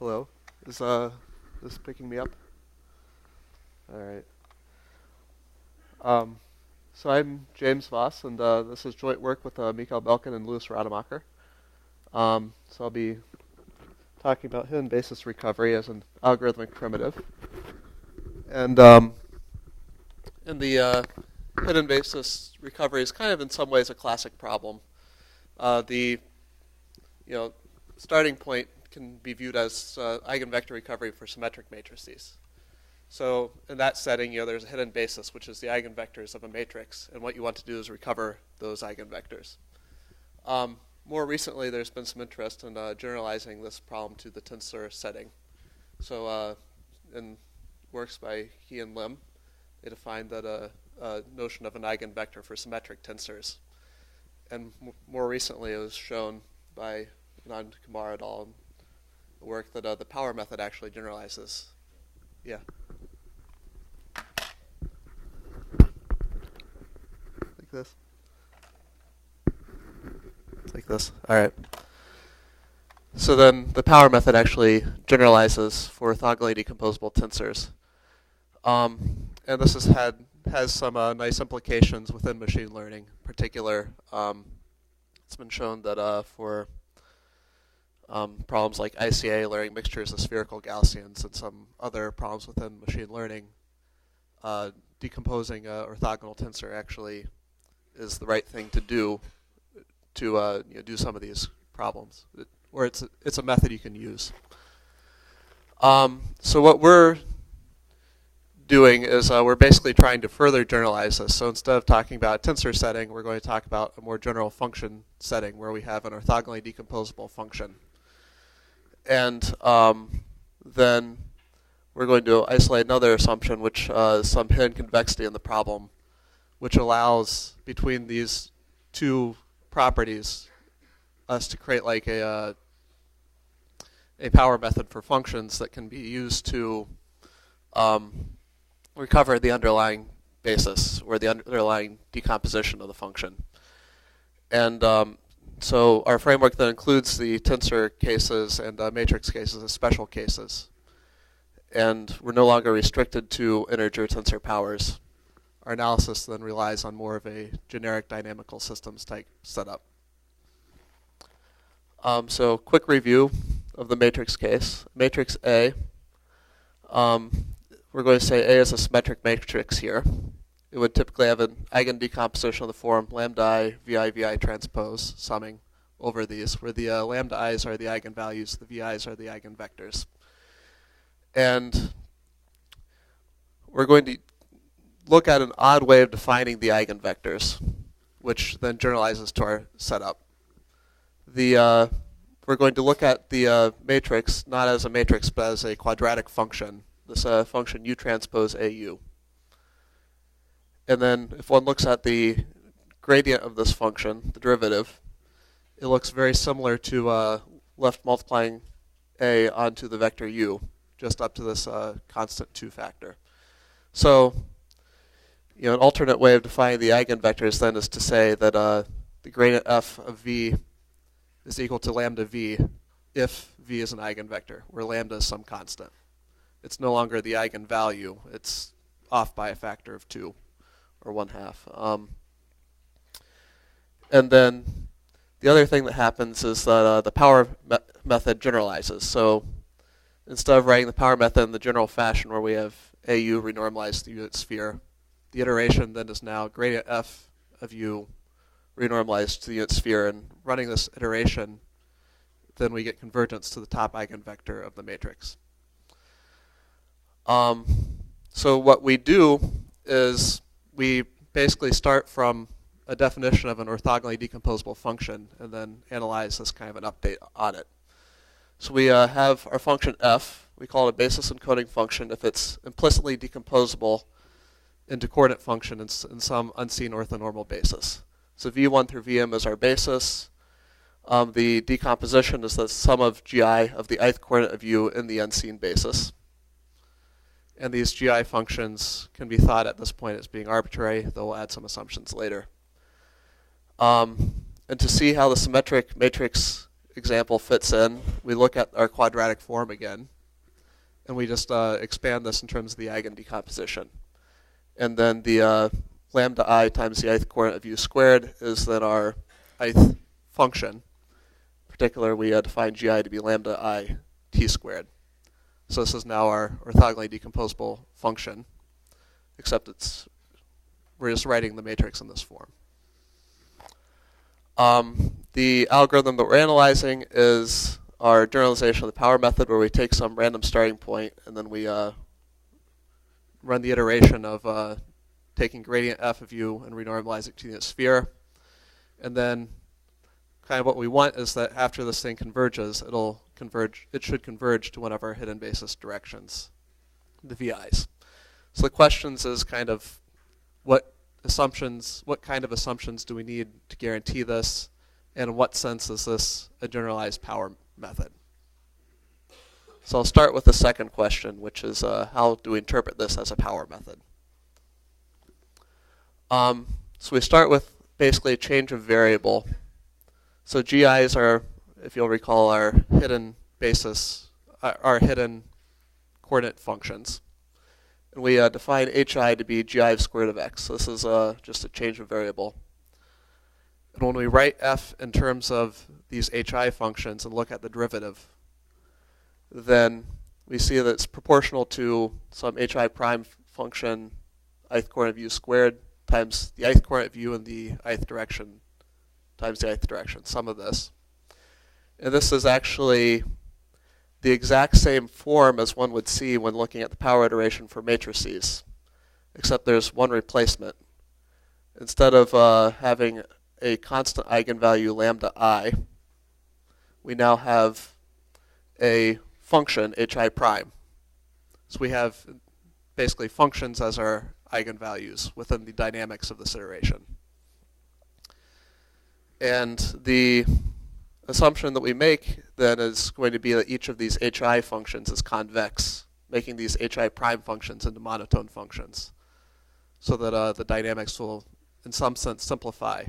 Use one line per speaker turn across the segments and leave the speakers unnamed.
Hello. Is this picking me up? All right. Um, so I'm James Voss, and this is joint work with Mikhail Belkin and Louis Rademacher. So I'll be talking about hidden basis recovery as an algorithmic primitive. And in the hidden basis recovery is kind of in some ways a classic problem. The starting point can be viewed as eigenvector recovery for symmetric matrices. So in that setting, there's a hidden basis, which is the eigenvectors of a matrix, and what you want to do is recover those eigenvectors. More recently, there's been some interest in generalizing this problem to the tensor setting. So in works by He and Lim, they defined that a notion of an eigenvector for symmetric tensors. And more recently, it was shown by Anand Kumar et al. The work that the power method actually generalizes. Yeah. Like this. Like this. All right. So then the power method actually generalizes for orthogonally decomposable tensors. And this has some nice implications within machine learning. In particular, it's been shown that for problems like ICA, layering mixtures of spherical Gaussians, and some other problems within machine learning, decomposing an orthogonal tensor actually is the right thing to do to do some of these problems, or it's a method you can use. So what we're doing is we're basically trying to further generalize this. So instead of talking about a tensor setting, we're going to talk about a more general function setting where we have an orthogonally decomposable function. And then we're going to isolate another assumption, which is some hidden convexity in the problem, which allows between these two properties us to create like a power method for functions that can be used to recover the underlying basis or the underlying decomposition of the function. And so our framework then includes the tensor cases and matrix cases as special cases. And we're no longer restricted to integer tensor powers. Our analysis then relies on more of a generic dynamical systems type setup. So quick review of the matrix case. Matrix A, we're going to say A is a symmetric matrix here. It would typically have an eigendecomposition of the form lambda I, vi transpose, summing over these, where the lambda i's are the eigenvalues, the vi's are the eigenvectors. And we're going to look at an odd way of defining the eigenvectors, which then generalizes to our setup. We're going to look at the matrix not as a matrix, but as a quadratic function. This function U transpose AU. And then if one looks at the gradient of this function, the derivative, it looks very similar to left multiplying A onto the vector U, just up to this constant 2 factor. So an alternate way of defining the eigenvectors then is to say that the gradient f of V is equal to lambda V if V is an eigenvector, where lambda is some constant. It's no longer the eigenvalue. It's off by a factor of 2. Or 1/2. And then the other thing that happens is that the power method generalizes. So instead of writing the power method in the general fashion where we have AU renormalized to the unit sphere, the iteration then is now gradient f of U renormalized to the unit sphere. And running this iteration, then we get convergence to the top eigenvector of the matrix. So what we do is we basically start from a definition of an orthogonally decomposable function and then analyze this kind of an update on it. So we have our function f. We call it a basis encoding function if it's implicitly decomposable into coordinate function in some unseen orthonormal basis. So v1 through vm is our basis. The decomposition is the sum of gi of the ith coordinate of u in the unseen basis. And these GI functions can be thought at this point as being arbitrary, though we'll add some assumptions later. And to see how the symmetric matrix example fits in, we look at our quadratic form again, and we just expand this in terms of the eigen decomposition. And then the lambda I times the ith coordinate of u squared is then our ith function. In particular, we define gi to be lambda I t squared. So this is now our orthogonally decomposable function, except we're just writing the matrix in this form. The algorithm that we're analyzing is our generalization of the power method, where we take some random starting point and then we run the iteration of taking gradient f of u and renormalizing it to the sphere. And then kind of what we want is that after this thing converges, it should converge to one of our hidden basis directions, the VIs. So the questions is kind of what kind of assumptions do we need to guarantee this, and in what sense is this a generalized power method? So I'll start with the second question, which is how do we interpret this as a power method? So we start with basically a change of variable. So GIs are, if you'll recall, our hidden basis, our hidden coordinate functions. And we define hi to be gi squared of x. So this is just a change of variable. And when we write f in terms of these hi functions and look at the derivative, then we see that it's proportional to some hi prime function, ith coordinate of u squared, times the ith coordinate of u in the ith direction, times the ith direction, sum of this. And this is actually the exact same form as one would see when looking at the power iteration for matrices, except there's one replacement. Instead of having a constant eigenvalue lambda I, we now have a function hi prime. So we have basically functions as our eigenvalues within the dynamics of this iteration. And the assumption that we make then is going to be that each of these hi functions is convex, making these hi prime functions into monotone functions, so that the dynamics will, in some sense, simplify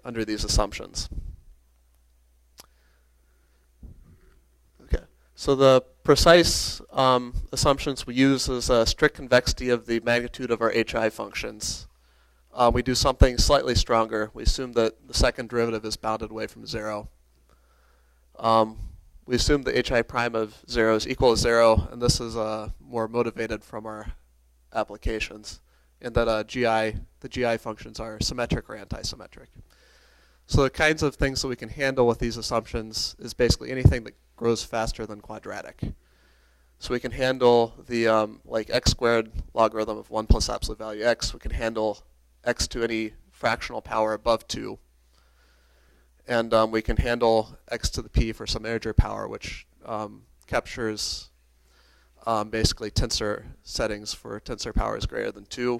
under these assumptions. Okay, so the precise assumptions we use is a strict convexity of the magnitude of our hi functions. We do something slightly stronger. We assume that the second derivative is bounded away from 0. We assume the hi prime of 0 is equal to 0, and this is more motivated from our applications, and that the GI functions are symmetric or anti-symmetric. So the kinds of things that we can handle with these assumptions is basically anything that grows faster than quadratic. So we can handle the like x squared logarithm of 1 plus absolute value x. We can handle x to any fractional power above 2. And we can handle x to the p for some integer power, which captures basically tensor settings for tensor powers greater than 2.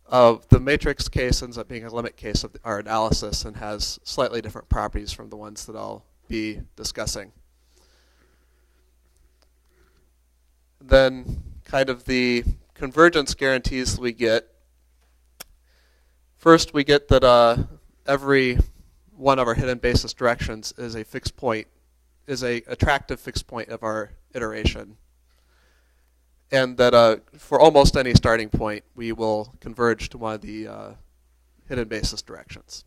The matrix case ends up being a limit case of our analysis and has slightly different properties from the ones that I'll be discussing. Then kind of the convergence guarantees we get. First, we get that every one of our hidden basis directions is a fixed point, is a attractive fixed point of our iteration. And that for almost any starting point, we will converge to one of the hidden basis directions.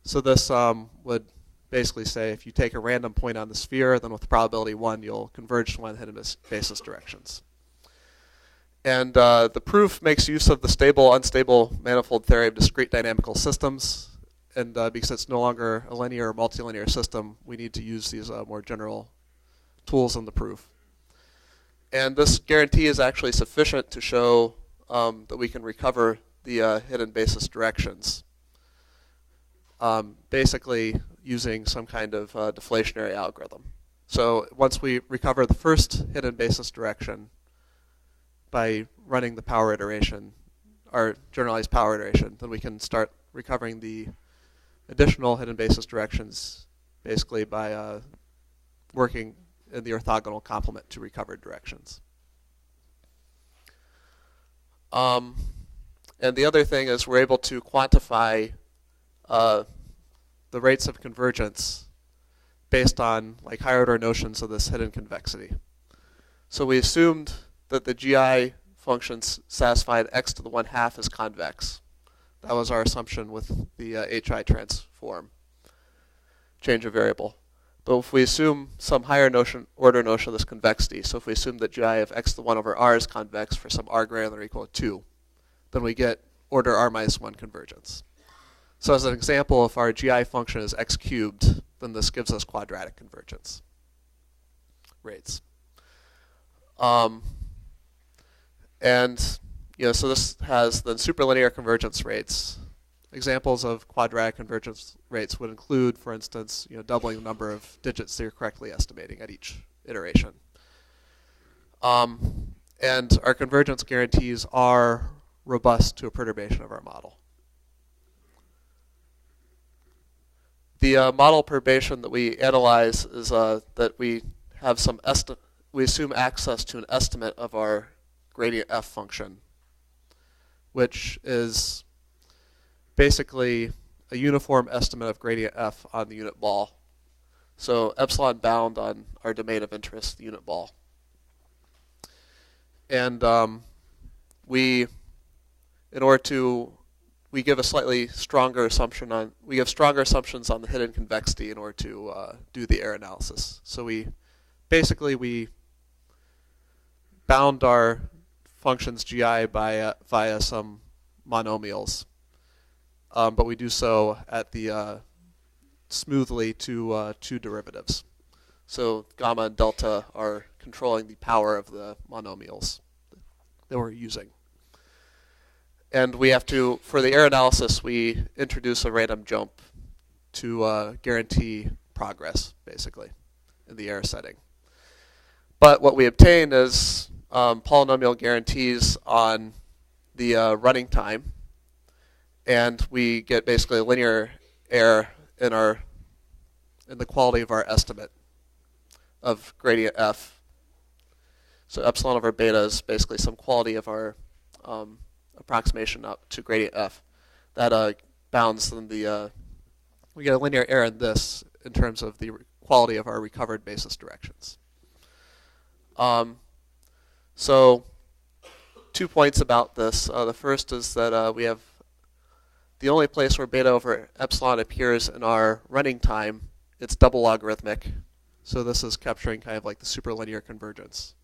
So this would basically say if you take a random point on the sphere, then with probability 1, you'll converge to one of the hidden basis directions. And the proof makes use of the stable-unstable manifold theory of discrete dynamical systems. And because it's no longer a linear or multilinear system, we need to use these more general tools in the proof. And this guarantee is actually sufficient to show that we can recover the hidden basis directions, basically using some kind of deflationary algorithm. So once we recover the first hidden basis direction by running the power iteration, our generalized power iteration, then we can start recovering the additional hidden basis directions basically by working in the orthogonal complement to recovered directions. And the other thing is we're able to quantify the the rates of convergence based on like higher order notions of this hidden convexity. So we assumed that the GI functions satisfied x to the 1/2 is convex. That was our assumption with the HI transform, change of variable. But if we assume some higher order notion of this convexity, so if we assume that GI of x to the 1 over r is convex for some r greater than or equal to 2, then we get order r minus 1 convergence. So as an example, if our GI function is x cubed, then this gives us quadratic convergence rates. And so this has then superlinear convergence rates. Examples of quadratic convergence rates would include, for instance, doubling the number of digits that you're correctly estimating at each iteration. And our convergence guarantees are robust to a perturbation of our model. The model perturbation that we analyze is that we have we assume access to an estimate of our gradient f function, which is basically a uniform estimate of gradient f on the unit ball. So epsilon bound on our domain of interest, the unit ball. And we give a slightly stronger assumption we have stronger assumptions on the hidden convexity in order to do the error analysis. So we bound our functions GI via some monomials, but we do so at the smoothly to two derivatives. So gamma and delta are controlling the power of the monomials that we're using. And we have to, for the error analysis, we introduce a random jump to guarantee progress, basically, in the error setting. But what we obtain is polynomial guarantees on the running time, and we get basically a linear error in the quality of our estimate of gradient f. So epsilon over beta is basically some quality of our approximation up to gradient f. That bounds then we get a linear error in this in terms of the quality of our recovered basis directions. So 2 points about this. The first is that we have the only place where beta over epsilon appears in our running time, it's double logarithmic. So this is capturing kind of like the superlinear convergence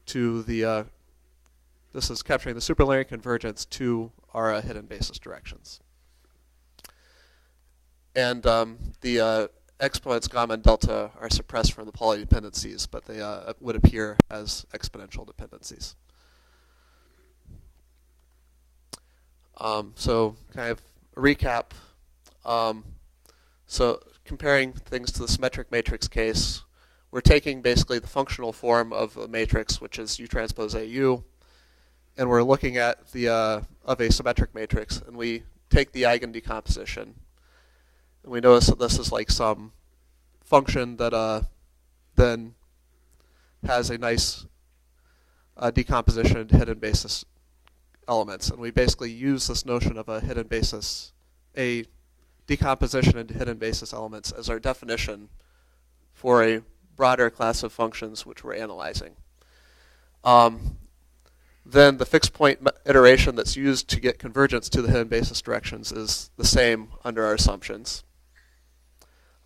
to the this is capturing the superlinear convergence to our hidden basis directions. And the exponents gamma and delta are suppressed from the Pauli dependencies, but they would appear as exponential dependencies. So kind of a recap. So comparing things to the symmetric matrix case, we're taking basically the functional form of a matrix, which is U transpose AU, and we're looking at the of a symmetric matrix, and we take the eigen decomposition, and we notice that this is like some function that then has a nice decomposition into hidden basis elements, and we basically use this notion of a hidden basis, a decomposition into hidden basis elements as our definition for a broader class of functions which we're analyzing. Then the fixed point iteration that's used to get convergence to the hidden basis directions is the same under our assumptions.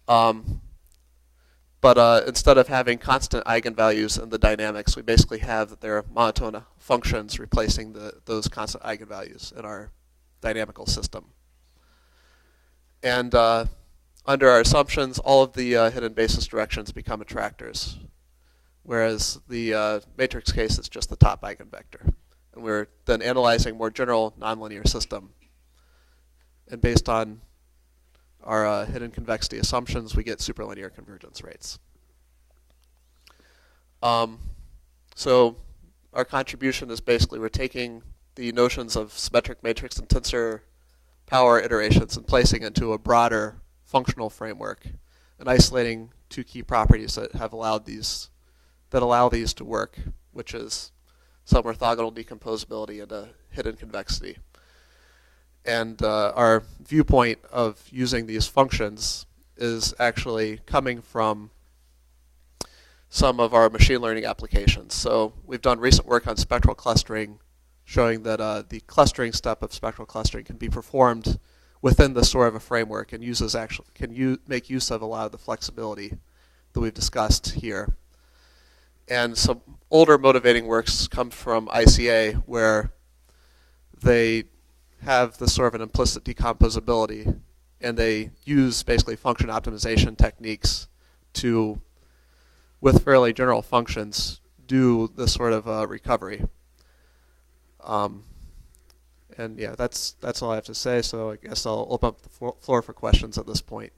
But instead of having constant eigenvalues in the dynamics, we basically have that there are monotone functions replacing those constant eigenvalues in our dynamical system. And under our assumptions, all of the hidden basis directions become attractors, whereas the matrix case is just the top eigenvector. And we're then analyzing more general nonlinear system. And based on our hidden convexity assumptions, we get superlinear convergence rates. So our contribution is basically we're taking the notions of symmetric matrix and tensor power iterations and placing it into a broader functional framework and isolating two key properties that have allowed these, that allow these to work, which is some orthogonal decomposability and a hidden convexity. And our viewpoint of using these functions is actually coming from some of our machine learning applications. So we've done recent work on spectral clustering, showing that the clustering step of spectral clustering can be performed within the sort of a framework and make use of a lot of the flexibility that we've discussed here. And some older motivating works come from ICA, where they have this sort of an implicit decomposability, and they use basically function optimization techniques to, with fairly general functions, do this sort of recovery. And yeah, that's all I have to say. So I guess I'll open up the floor for questions at this point.